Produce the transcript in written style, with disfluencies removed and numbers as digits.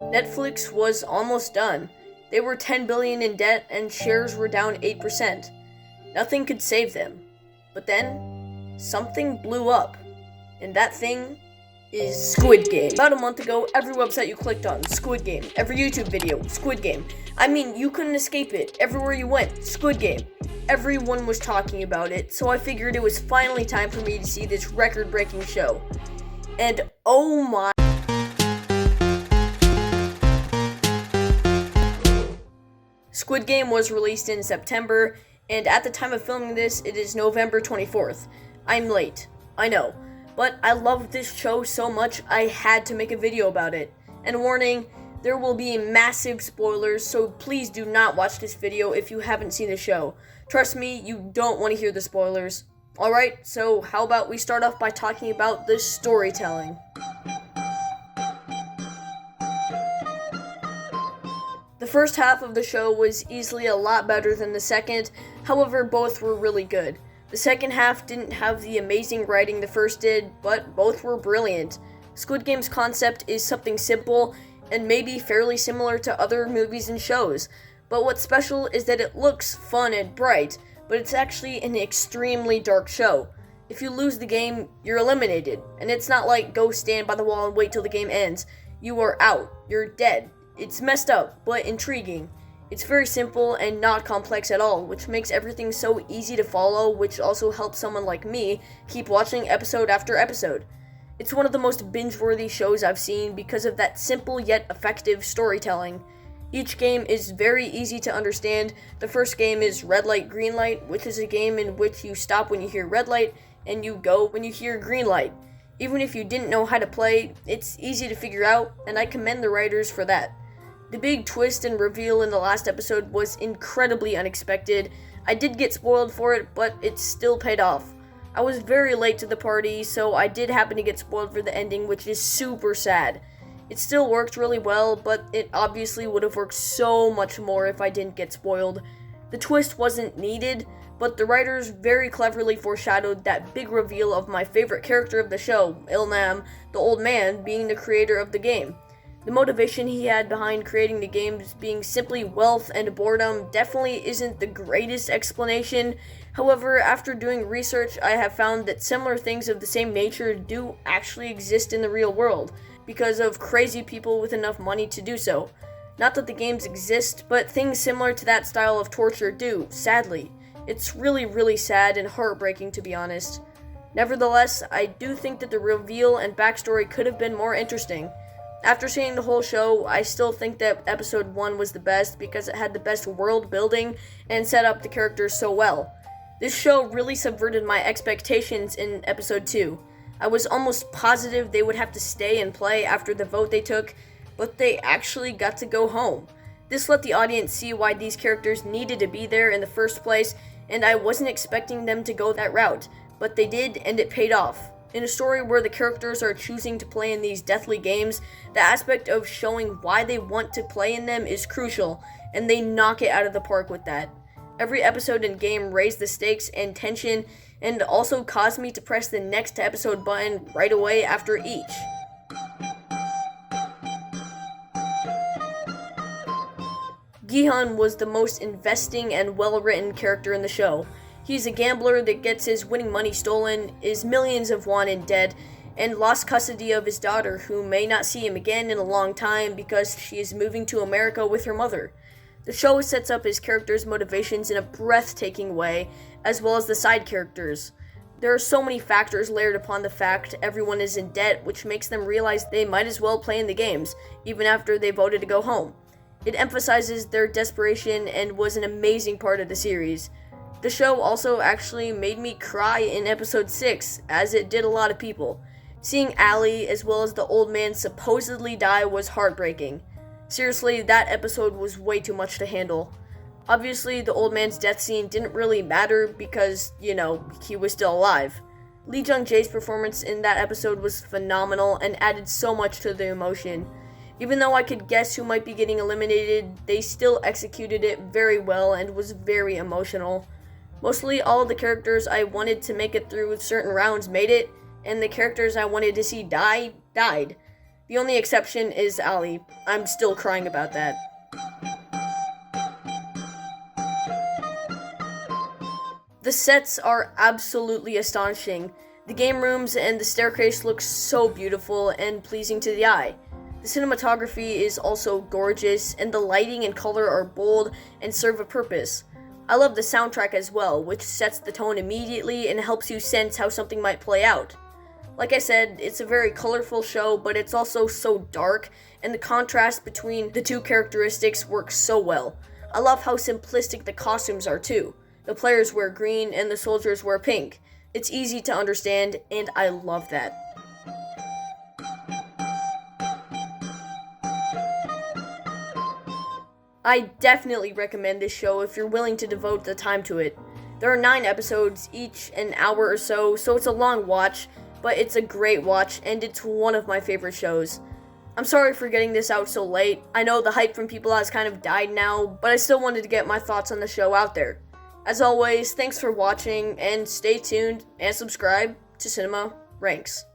Netflix was almost done. They were 10 billion in debt and shares were down 8%. Nothing could save them. But then, something blew up. And that thing is Squid Game. About a month ago, every website you clicked on, Squid Game. Every YouTube video, Squid Game. I mean, you couldn't escape it. Everywhere you went, Squid Game. Everyone was talking about it, so I figured it was finally time for me to see this record-breaking show. And oh my... Squid Game was released in September, and at the time of filming this, it is November 24th. I'm late, I know, but I love this show so much I had to make a video about it. And warning, there will be massive spoilers, so please do not watch this video if you haven't seen the show. Trust me, you don't want to hear the spoilers. Alright, so how about we start off by talking about the storytelling. The first half of the show was easily a lot better than the second, however both were really good. The second half didn't have the amazing writing the first did, but both were brilliant. Squid Game's concept is something simple and maybe fairly similar to other movies and shows, but what's special is that it looks fun and bright, but it's actually an extremely dark show. If you lose the game, you're eliminated, and it's not like go stand by the wall and wait till the game ends. You are out. You're dead. It's messed up, but intriguing. It's very simple and not complex at all, which makes everything so easy to follow, which also helps someone like me keep watching episode after episode. It's one of the most binge-worthy shows I've seen because of that simple yet effective storytelling. Each game is very easy to understand. The first game is red light, green light, which is a game in which you stop when you hear red light and you go when you hear green light. Even if you didn't know how to play, it's easy to figure out, and I commend the writers for that. The big twist and reveal in the last episode was incredibly unexpected. I did get spoiled for it, but it still paid off. I was very late to the party, so I did happen to get spoiled for the ending, which is super sad. It still worked really well, but it obviously would have worked so much more if I didn't get spoiled. The twist wasn't needed, but the writers very cleverly foreshadowed that big reveal of my favorite character of the show, Ilnam, the old man, being the creator of the game. The motivation he had behind creating the games being simply wealth and boredom definitely isn't the greatest explanation. However, after doing research, I have found that similar things of the same nature do actually exist in the real world, because of crazy people with enough money to do so. Not that the games exist, but things similar to that style of torture do, sadly. It's really sad and heartbreaking, to be honest. Nevertheless, I do think that the reveal and backstory could have been more interesting. After seeing the whole show, I still think that episode 1 was the best because it had the best world building and set up the characters so well. This show really subverted my expectations in episode 2. I was almost positive they would have to stay and play after the vote they took, but they actually got to go home. This let the audience see why these characters needed to be there in the first place, and I wasn't expecting them to go that route, but they did, and it paid off. In a story where the characters are choosing to play in these deathly games, the aspect of showing why they want to play in them is crucial, and they knock it out of the park with that. Every episode and game raised the stakes and tension, and also caused me to press the next episode button right away after each. Gihan was the most investing and well-written character in the show. He's a gambler that gets his winning money stolen, is millions of won in debt, and lost custody of his daughter, who may not see him again in a long time because she is moving to America with her mother. The show sets up his characters' motivations in a breathtaking way, as well as the side characters. There are so many factors layered upon the fact everyone is in debt, which makes them realize they might as well play in the games, even after they voted to go home. It emphasizes their desperation and was an amazing part of the series. The show also actually made me cry in episode 6, as it did a lot of people. Seeing Ali, as well as the old man supposedly die, was heartbreaking. Seriously, that episode was way too much to handle. Obviously, the old man's death scene didn't really matter because, he was still alive. Lee Jung-jae's performance in that episode was phenomenal and added so much to the emotion. Even though I could guess who might be getting eliminated, they still executed it very well and was very emotional. Mostly all of the characters I wanted to make it through certain rounds made it, and the characters I wanted to see die, died. The only exception is Ali. I'm still crying about that. The sets are absolutely astonishing. The game rooms and the staircase look so beautiful and pleasing to the eye. The cinematography is also gorgeous, and the lighting and color are bold and serve a purpose. I love the soundtrack as well, which sets the tone immediately and helps you sense how something might play out. Like I said, it's a very colorful show, but it's also so dark, and the contrast between the two characteristics works so well. I love how simplistic the costumes are too. The players wear green and the soldiers wear pink. It's easy to understand, and I love that. I definitely recommend this show if you're willing to devote the time to it. There are 9 episodes, each an hour or so it's a long watch, but it's a great watch, and it's one of my favorite shows. I'm sorry for getting this out so late. I know the hype from people has kind of died now, but I still wanted to get my thoughts on the show out there. As always, thanks for watching, and stay tuned and subscribe to Cinema Ranks.